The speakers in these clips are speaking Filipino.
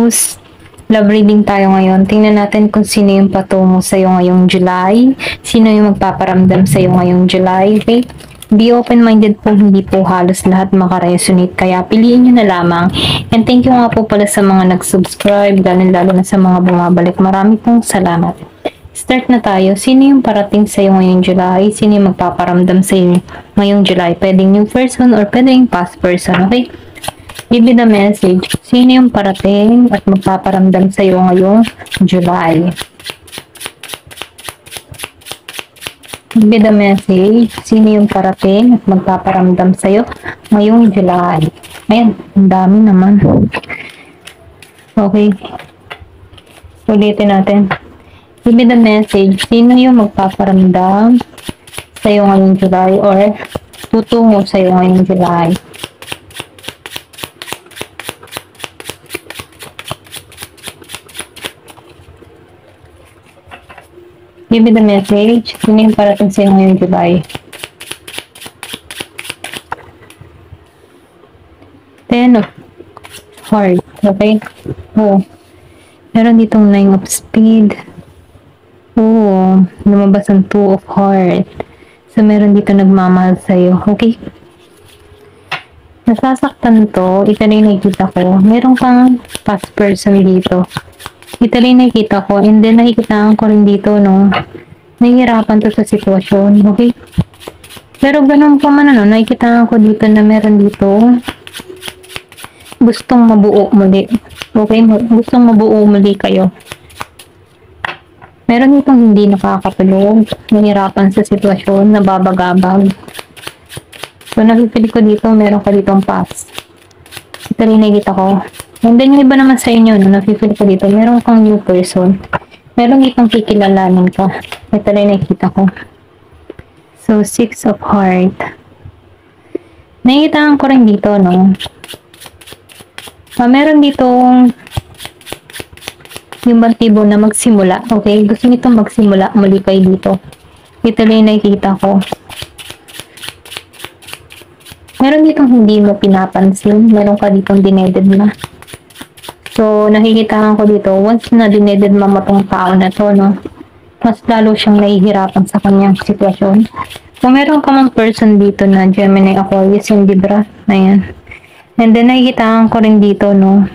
Sagittarius, love reading tayo ngayon. Tingnan natin kung sino yung patungo sa'yo ngayong July. Sino yung magpaparamdam sa'yo ngayong July, okay? Be open-minded po, hindi po halos lahat makaresonate. Kaya piliin nyo na lamang. And thank you nga po pala sa mga nag-subscribe, lalo na sa mga bumabalik. Marami pong salamat. Start na tayo. Sino yung parating sa'yo ngayong July? Sino yung magpaparamdam sa'yo ngayong July? Pwedeng new person or pwedeng past person, okay? Give me the message. Sino yung parating at magpaparamdam sa'yo ngayong July? Give me the message. Sino yung parating at magpaparamdam sa'yo ngayong July? Ayan, ang dami naman. Okay. Ulitin natin. Give me the message. Sino yung magpaparamdam sa'yo ngayong July or tutungo sa'yo ngayong July? Give me the message. Sino yung parating sa'yo ngayong July? 10 of Hearts. Okay? Oh. Meron ditong 9 of Spades. Oh. Lumabas ang 2 of Hearts. So, meron dito nagmamahal sa'yo. Okay? Nasasaktan to. Ito na yung nakikita ko. Meron kang past person dito. Ito rin nakikita ko, and then nakikitaan ko rin dito, no, nahihirapan to sa sitwasyon, okay? Pero ganun pa man, ano, nakikitaan ko dito na meron dito gustong mabuo muli, okay? Gustong mabuo muli kayo. Meron ditong hindi nakakatulog, nahihirapan sa sitwasyon, nababagabag. So, nakipili ko dito, meron ka ditong past. Ito rin nakikita ko. And then, yung iba naman sa inyo, no, nafe-feel ko dito, meron kang new person. Meron itong kikilalanin ka. Ito rin nakikita ko. So, 6 of Hearts. Nakikitaan ko rin dito, no. Meron ditong yung bantibo na magsimula. Okay? Gusto nitong magsimula. Muli kayo dito. Ito rin nakikita ko. Meron ditong hindi mo pinapansin. Meron ka ditong dineded na. So, nakikita ko dito, once na dineded mo tong tao na to, no, mas lalo siyang nahihirapan sa kanyang sitwasyon. So, meron ka mang person dito na Gemini, Aquarius, yung Libra, na yan. And then, nakikita ko rin dito, no,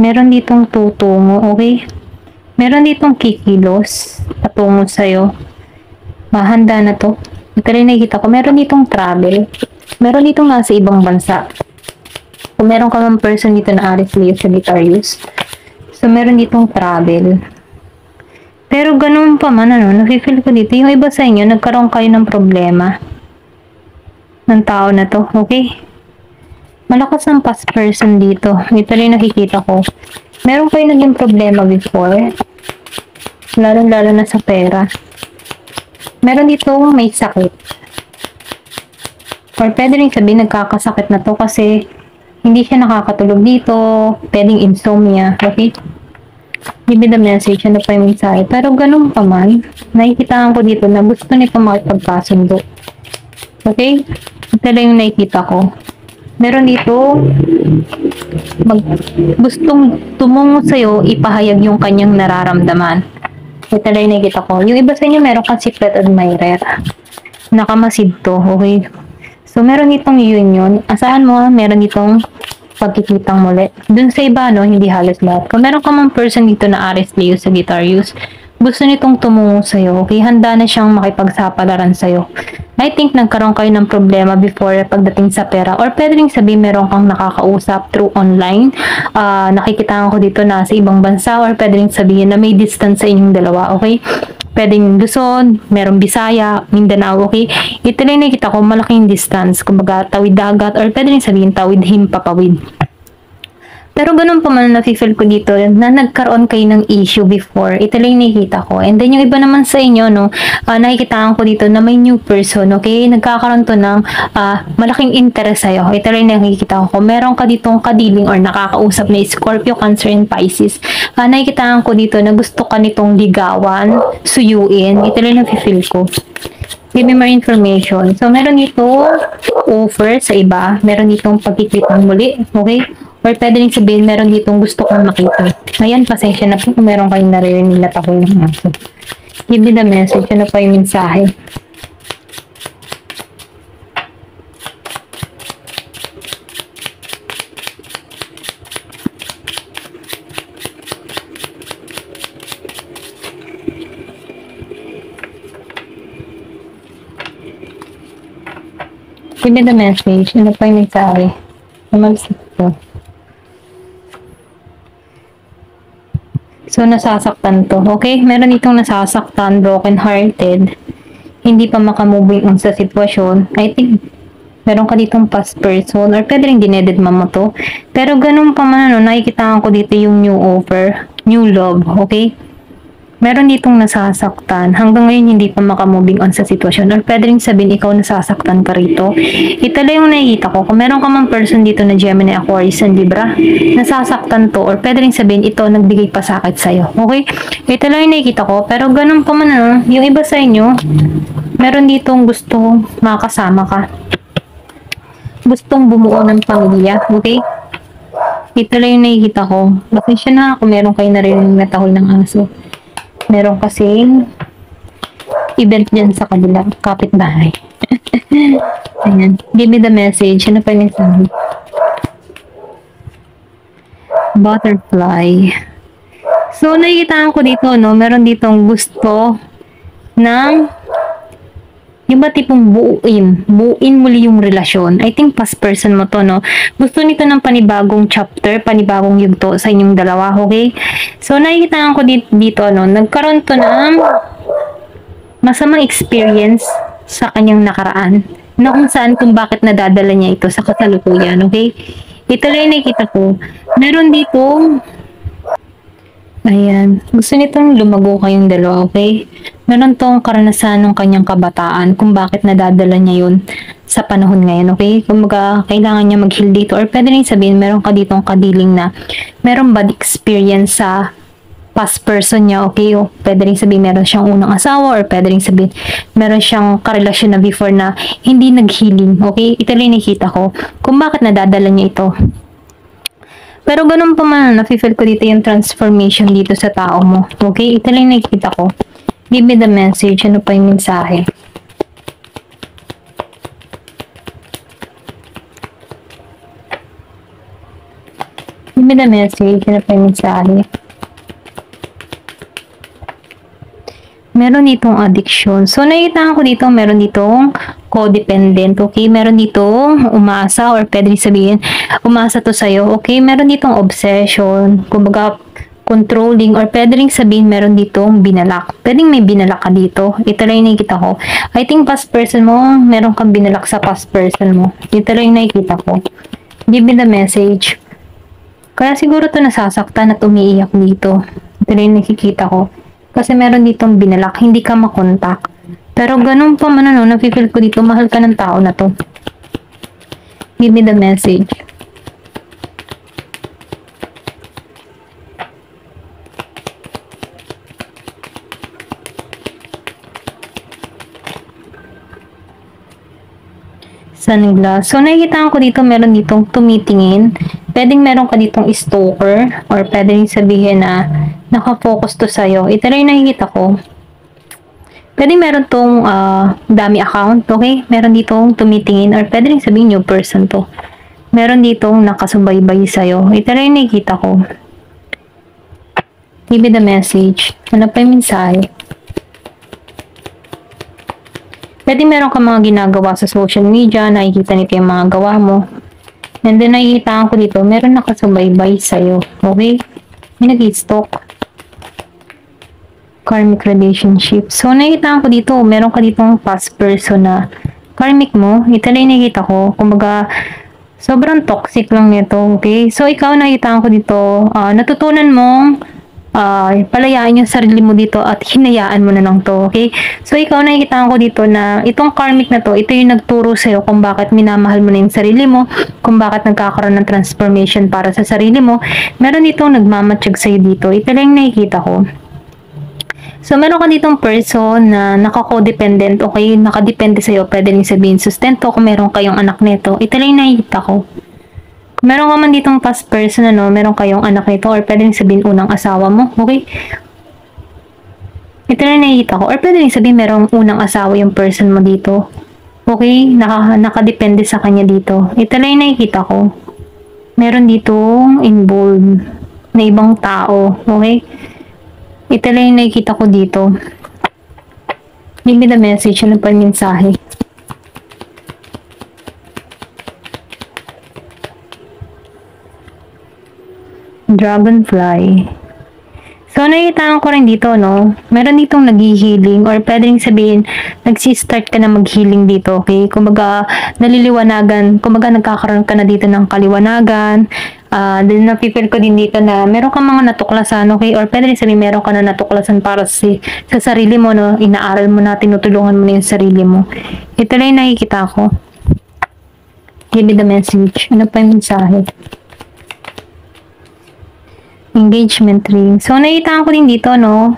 meron ditong tutungo, okay? Meron ditong kikilos, patungo sa'yo. Mahanda na to. Ito rin nakikita ko, meron ditong travel. Meron ditong nasa ibang bansa. Kung meron ka ng person dito na Aries, Leo, Sagittarius. So, meron ditong travel. Pero ganun pa man, ano, nafe-feel ko dito, yung iba sa inyo, nagkaroon kayo ng problema ng tao na to, okay? Malakas ang past person dito. Ito rin nakikita ko. Meron kayo naging problema before. Lalo-lalo na sa pera. Meron dito may sakit. Or pwede rin sabihin, nagkakasakit na to kasi hindi siya nakakatulog dito, pwedeng insomnia, okay? Give me the message, ano pa yung mensahe. Pero ganun pa man, nakikitaan ko dito na gusto nito makipagkasundo. Okay? Ito lang yung nakikita ko. Meron dito, gustong tumungo sa'yo, ipahayag yung kanyang nararamdaman. Ito lang yung nakikita ko. Yung iba sa inyo, meron kang secret admirer. Nakamasid to, okay? So, meron ditong union. Asahan mo, meron ditong pagkikitang muli. Dun sa iba, no, hindi halos lahat. Kung meron ka mang person dito na Aries, Leo, Sagittarius, gusto nitong tumungo sa'yo, okay? Handa na siyang makipagsapalaran sa'yo. I think nagkaroon kayo ng problema before pagdating sa pera. Or pwede rin sabihin meron kang nakakausap through online. Nakikita ko dito na sa ibang bansa. Or pwede rin sabihin na may distance sa inyong dalawa, okay? Pwedeng Luzon, merong Bisaya, Mindanao, okay? Ito lang nakita ko, malaking distance. Kumbaga, tawid dagat, or pwede rin sabihin, tawid himpapawid. Pero ganun pa man nafe-feel ko dito na nagkaroon kayo ng issue before. Ito lang nakikita ko. And then yung iba naman sa inyo, no, nakikitaan ko dito na may new person, okay? Nagkakaroon to ng malaking interest sa'yo. Ito lang nakikita ko. Meron ka ditong kadiling or nakakausap na Scorpio, Cancer, and Pisces. Nakikitaan ko dito na gusto ka nitong ligawan, suyuin. Ito lang nafe-feel ko. Give me more information. So, meron dito offer sa iba. Meron ditong pagkikitang muli. Okay? Or pwede rin sabihin, meron ditong gusto kong makita. Ayan, pasensya na po kung meron kayong naririnig na tahol ng aso. Give me the message. Ano pa yung mensahe? Give me the message. Ano pa yung mensahe? Namalsik ko. So, nasasaktan to. Okay? Meron itong nasasaktan, broken-hearted, hindi pa makamove on sa sitwasyon. I think, meron ka ditong past person, or pwede rin dinededma mo to. Pero ganun pa man, ano, nakikita ko dito yung new offer, new love. Okay? Meron ditong nasasaktan. Hanggang ngayon, hindi pa makamoving on sa sitwasyon. Or pwede rin sabihin, ikaw nasasaktan ka rito. Ito lang yung nakikita ko. Kung meron ka mang person dito na Gemini, Aquarius, and Libra, nasasaktan to. Or pwede rin sabihin, ito nagbigay pasakit sa'yo. Okay? Ito lang yung nakikita ko. Pero ganun pa man, ano, yung iba sa inyo, meron ditong gusto makasama ka. Gustong bumuo ng pamilya. Okay? Ito lang yung nakikita ko. Pasensya na kung meron kayo narinig na tahol ng aso. Meron kasing event dyan sa kabilang kapitbahay. Ayan. Give me the message. Ano pa yung message? Butterfly. So, nakikita ko dito, no? Meron ditong gusto ng yung ba tipong buuin muli yung relasyon. I think past person mo to, no? Gusto nito ng panibagong chapter, panibagong yugto sa inyong dalawa, okay? So, nakikita ko dito, no? Nagkaroon to ng masamang experience sa kanyang nakaraan. Na kung saan, kung bakit nadadala niya ito sa kasalukuyan, okay? Ito lang yung nakikita ko. Meron dito, ayan. Gusto nitong lumago kayong dalawa, okay? Meron tong karanasan ng kanyang kabataan kung bakit nadadala niya yun sa panahon ngayon, okay? Kung kailangan niya mag-heal dito, or pwede rin sabihin, meron ka ditong kadiling na meron bad experience sa past person niya, okay? O pwede rin sabihin, meron siyang unang asawa, or pwede rin sabihin, meron siyang karelasyon na before na hindi nag-healing, okay? Ito lang nakita ko kung bakit nadadala niya ito. Pero ganun pa man, nafe-feel ko dito yung transformation dito sa tao mo. Okay? Ito lang nakikita ko. Give me the message. Ano pa yung mensahe? Give me the message. Ano pa yung mensahe? Meron ditong addiction. So, nakikita ko dito, meron ditong codependent, okay? Meron ditong umaasa, or pwede sabihin, umaasa to sa'yo, okay? Meron ditong obsession, kumbaga, controlling, or pwede rin sabihin, meron ditong binalak. Pwedeng may binalak ka dito. Ito lang yung nakikita ko. I think past person mo, meron kang binalak sa past person mo. Ito lang yung nakikita ko. Give me the message. Kaya siguro to nasasaktan at umiiyak dito. Ito lang yung nakikita ko. Kasi meron ditong binalak, hindi ka makontak. Pero ganun pa man, ano, nafe-feel ko dito, mahal ka ng tao na to. Give me the message. Sunglass. So, nakikita ko dito, meron ditong tumitingin. Pwedeng meron ka ditong stalker, or pwedeng sabihin na nakafocus to sa'yo. Ito lang yung nakikita ko. Pwedeng meron tong dami account, okay? Meron ditong tumitingin, or pwedeng sabihin new person to. Meron ditong nakasubaybay sa'yo. Ito lang yung nakikita ko. Give me the message. Ano pa yung mensahe? Pwede meron ka mga ginagawa sa social media, nakikita nito yung mga gawa mo. And then, nakikita ko dito, meron nakasubaybay sa'yo. Okay? May nag-stalk. Karmic relationship. So, nakikita ko dito, meron ka ditong past person na karmic mo. Ito lang nakikita ko. Kumbaga, sobrang toxic lang nito. Okay? So, ikaw nakikita ko dito, natutunan mong palayain yung sarili mo dito at hinayaan mo na lang to, okay? So, ikaw nakikita ko dito na itong karmic na to, ito yung nagturo sa'yo kung bakit minamahal mo na yung sarili mo, kung bakit nagkakaroon ng transformation para sa sarili mo. Meron itong nagmamatsyag sa'yo dito. Ito lang yung nakikita ko. So, meron ka ditong person na naka-codependent, okay? Nakadepende sa'yo. Pwede rin sabihin sustento kung meron kayong anak nito. Ito lang yung nakikita ko. Meron ka man ditong past person, ano, meron kayong anak nito, or pwede rin sabihin unang asawa mo, okay? Ito na nakikita ko, or pwede rin sabihin merong unang asawa yung person mo dito. Okay? Nakadepende sa kanya dito. Ito na yung nakikita ko. Meron ditong involved na ibang tao, okay? Ito na yung nakikita ko dito. Give me the message, ano pa yung mensahe? Dragonfly. So, nakikita ko rin dito, no? Meron ditong nag-healing, or pwede rin sabihin, nagsistart ka na mag-healing dito, okay? Kumbaga, naliliwanagan, kumbaga, nagkakaroon ka na dito ng kaliwanagan. Then, napipil ko din dito na meron ka mga natuklasan, okay? Or pwede rin sabihin, meron ka na natuklasan para sa sarili mo, no? Inaaral mo na, tinutulungan mo na yung sarili mo. Ito lang yung nakikita ko. Give me the message. Ano pa yung mensahe? Engagement ring. So, nakita ko din dito, no?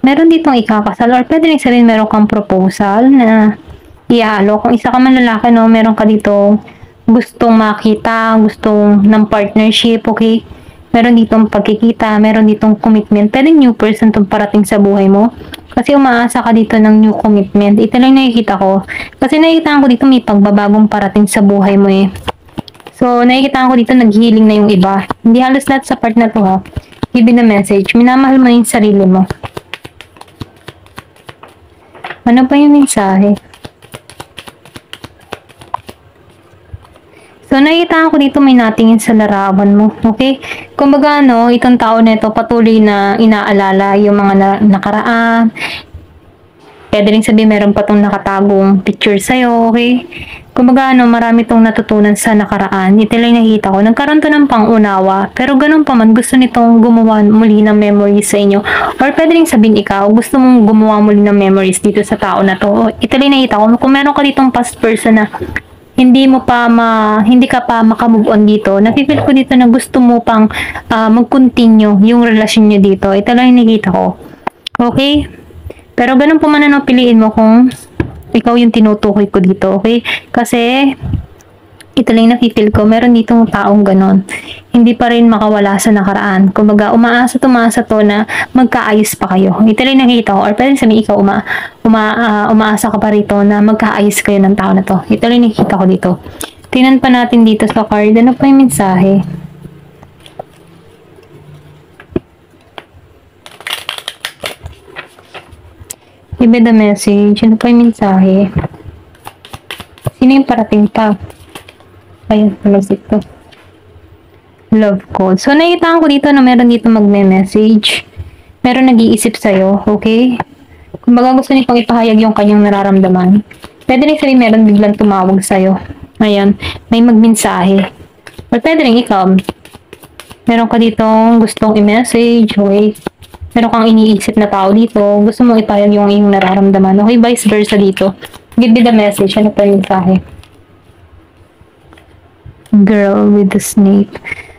Meron ditong ikakasal, or pwede rin sabihin meron kang proposal na ialo. Kung isa ka man lalaki, no? Meron ka dito gustong makita, gustong ng partnership, okay? Meron ditong pagkikita, meron ditong commitment. Pwede new person tong parating sa buhay mo. Kasi umaasa ka dito ng new commitment. Ito lang nakikita ko. Kasi nakikita ko dito may pagbabagong parating sa buhay mo eh. So, nakikita ko dito nag-healing na yung iba. Hindi halos lahat sa part na to ha. Give me the message. Minamahal mo yung sarili mo. Ano pa yung mensahe? So, nakikita ko dito may natingin sa larawan mo. Okay? Kumbaga, no, itong tao na ito patuloy na inaalala yung mga nakaraan. Pwede rin sabihin meron pa tong nakatagong picture sa'yo, okay? Kumbaga, ano, marami tong natutunan sa nakaraan. Ito lang nakita ko. Nagkaroon to ng pangunawa. Pero ganun pa man, gusto nitong gumawa muli ng memories sa inyo. Or pwede rin sabihin ikaw, gusto mong gumawa muli ng memories dito sa tao na to. Ito lang nakita ko. Kung meron ka ditong past person na hindi ka pa makamove on dito, napipil ko dito na gusto mo pang mag-continue yung relasyon nyo dito. Ito lang yung nakita ko. Okay? Pero ganun po man ano, piliin mo kung ikaw yung tinutukoy ko dito, okay? Kasi, ito lang napipil ko, meron ditong taong ganun. Hindi pa rin makawala sa nakaraan. Kumbaga, umaasa to na magkaayos pa kayo. Ito lang nakikita ko, or pwede sabihin ikaw, umaasa ka pa rito na magkaayos kayo ng tao na to. Ito lang nakikita ko dito. Tingnan pa natin dito sa card, ano pa yung mensahe? Give me the message. Ano pa yung mensahe? Sino yung parating pa? Ayun, nagsip ko. Love code. So, nakita ko dito na meron dito magme-message. Meron nag-iisip sa'yo, okay? Kung baga gusto niyo pang ipahayag yung kanyang nararamdaman, pwede rin sabihin meron biglang tumawag sa'yo. Ayan, may magmensahe. Or pwede rin ikaw, meron ka ditong gustong i-message, okay? Meron kang iniisip na tao dito, gusto mong ipahayag yung iyong nararamdaman. Okay, vice versa dito. Give me the message. Ano pa yung mensahe? Girl with the snake.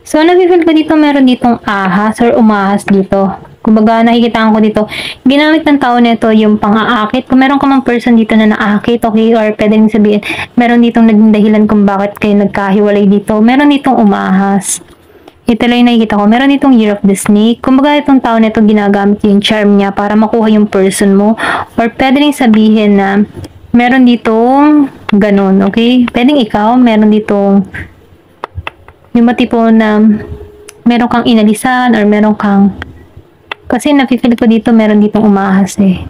So, nabifeel ko dito, meron ditong ahas or umahas dito. Kumbaga, nakikita ko dito, ginamit ng tao nito yung pang-aakit. Kung meron ka mang person dito na naakit, okay, or pwede rin sabihin, meron ditong naging dahilan kung bakit kayo nagkahiwalay dito. Meron ditong umahas. Ito lang yung nakikita ko. Meron itong Year of the Snake. Kumbaga itong tao na ito ginagamit yung charm niya para makuha yung person mo. Or pwede rin sabihin na meron ditong ganun, okay? Pwedeng ikaw, meron ditong yung matipo na meron kang inalisan or meron kang kasi napifeel ko dito meron ditong umahas eh.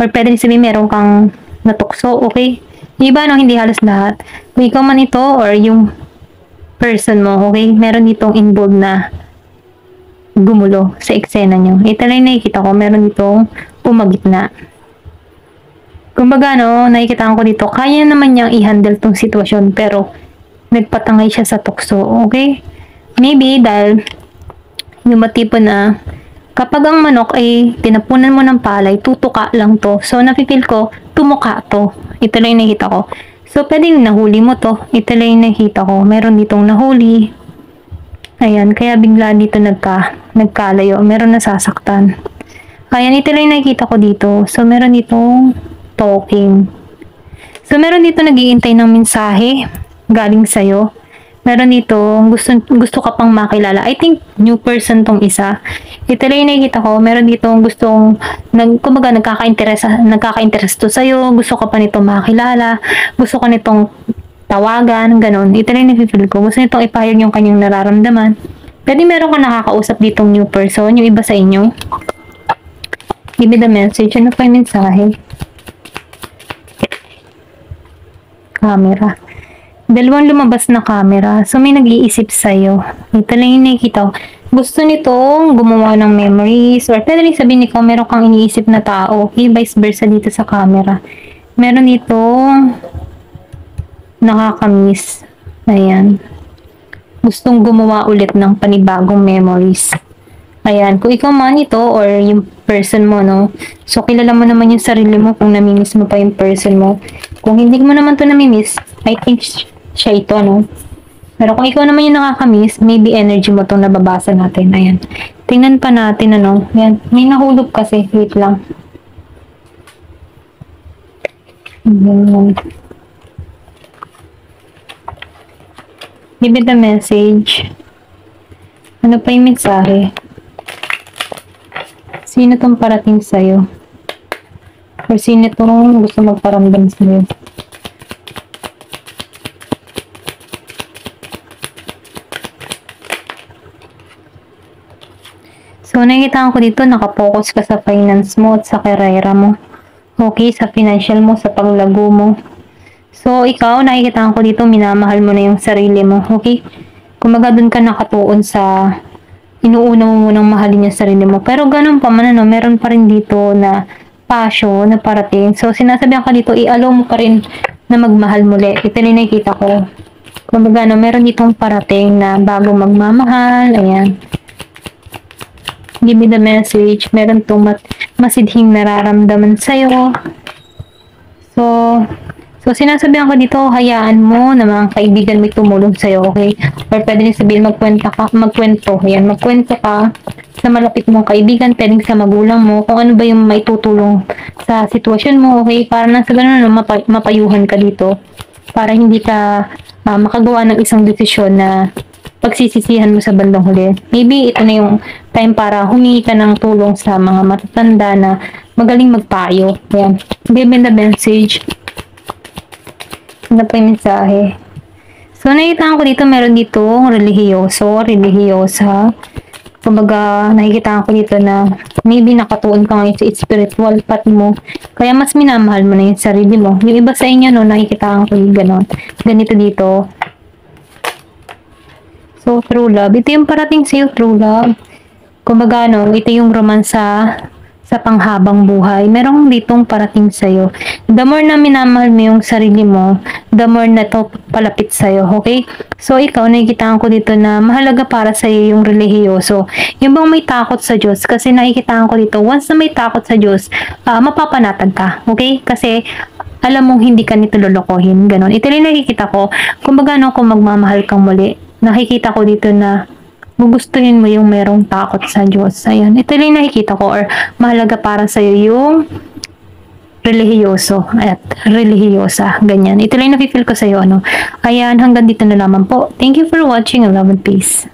Or pwede rin sabihin meron kang natukso, okay? Yung iba no, hindi halos lahat. Kung ikaw man ito or yung person mo, okay? Meron ditong involved na gumulo sa eksena nyo. Ito lang nakikita ko, meron ditong umagitna. Kumbaga, no, nakikita ko dito, kaya naman niyang i-handle tong sitwasyon, pero nagpatangay siya sa tukso, okay? Maybe, dahil yung matipo na kapag ang manok ay tinapunan mo ng palay, tutuka lang to. So, napipil ko, tumuka to. Ito lang nakikita ko. So, pwedeng nahuli mo to. Ito lang yung nakita ko. Meron ditong nahuli. Ayan, kaya bigla dito nagkalayo. Meron nasasaktan. Ayan, ito lang yung nakikita ko dito. So, meron ditong talking. So, meron dito nag-iintay ng mensahe galing sa'yo. Meron dito, gusto ka pang makilala. I think, new person tong isa. Ito lang yung nakikita ko. Meron dito gustong, kumbaga, nagkaka-interest to sa'yo. Gusto ka pa nito makilala. Gusto ka nitong tawagan, ganun. Ito lang yung nafe-feel ko. Gusto nitong ipahayag yung kanyang nararamdaman. Pwede meron ka nakakausap ditong new person, yung iba sa inyo. Give me the message. Ano pa yung mensahe? Camera. Dalawang lumabas na camera. So, may nag-iisip sa'yo. Ito lang yung nakikita ko. Gusto nitong gumawa ng memories. Or pwede rin sabihin ikaw, meron kang iniisip na tao. Okay, vice versa dito sa camera. Meron itong nakakamiss. Ayan. Gustong gumawa ulit ng panibagong memories. Ayan. Kung ikaw man ito or yung person mo, no? So, kilala mo naman yung sarili mo kung namimiss mo pa yung person mo. Kung hindi mo naman to namimiss, I think siya ito, no? Pero kung ikaw naman yung nakakamiss, maybe energy mo itong nababasa natin. Ayan. Tingnan pa natin, ano? Ayan. May nahulog kasi. Wait lang. Ayan. Give me the message. Ano pa yung mensahe? Sino tong parating sa'yo? Or sino tong gusto magparamdam sa'yo? So, nakikita ko dito, nakapokus ka sa finance mo at sa karera mo. Okay, sa financial mo, sa paglago mo. So, ikaw, nakikita ko dito, minamahal mo na yung sarili mo. Okay? Kumaga dun ka nakatuon sa inuuna mo munang mahalin yung sarili mo. Pero ganun pa man, ano, meron pa rin dito na passion na parating. So, sinasabihan ka dito, i-allow mo pa rin na magmahal muli. Ito rin nakikita ko. Kumaga, no, meron ditong parating na bago magmamahal. Ayan. Give me the message. Meron itong masidhing nararamdaman sa'yo. So, sinasabihan ko dito, hayaan mo na mga kaibigan mo tumulong sa'yo, okay? Or pwede rin sabihin, magkwento. Ayan, magkwento ka sa malapit mong kaibigan, pwedeng sa magulang mo, kung ano ba yung may tutulong sa sitwasyon mo, okay? Para na sa ganun, mapayuhan ka dito. Para hindi ka makagawa ng isang desisyon na pagsisisihan mo sa bandang huli. Maybe ito na yung time para humingi ka ng tulong sa mga matatanda na magaling magpayo. Ayan. Give me the message. Ano pa yung mensahe? So, nakikita ko dito, meron dito relihiyoso, religyosa. Kumbaga, nakikita ko dito na maybe nakatuon ka ngayon sa spiritual path mo. Kaya mas minamahal mo na yung sarili mo. Yung iba sa inyo, no, nakikita ko yung gano'n. Ganito dito. So, true love. Ito yung parating sa'yo, true love. Kumbaga, no, ito yung romansa sa panghabang buhay. Merong ditong parating sa'yo. The more na minamahal mo yung sarili mo, the more na to palapit sa'yo, okay? So, ikaw, nakikita ko dito na mahalaga para sa'yo yung relihiyoso. Yung bang may takot sa Diyos, kasi nakikita ko dito, once na may takot sa Diyos, mapapanatag ka, okay? Kasi, alam mong hindi ka nito lolokohin, ganon. Ito rin nakikita ko, kumbaga, no, kung magmamahal kang muli, nakikita ko dito na gugustuhin mo yung merong takot sa Diyos. Ayan. Ito lang nakikita ko or mahalaga para sa'yo yung relihiyoso at relihiyosa. Ganyan. Ito lang nafe-feel ko sa'yo. Ano. Ayan. Hanggang dito na naman po. Thank you for watching. Love and peace.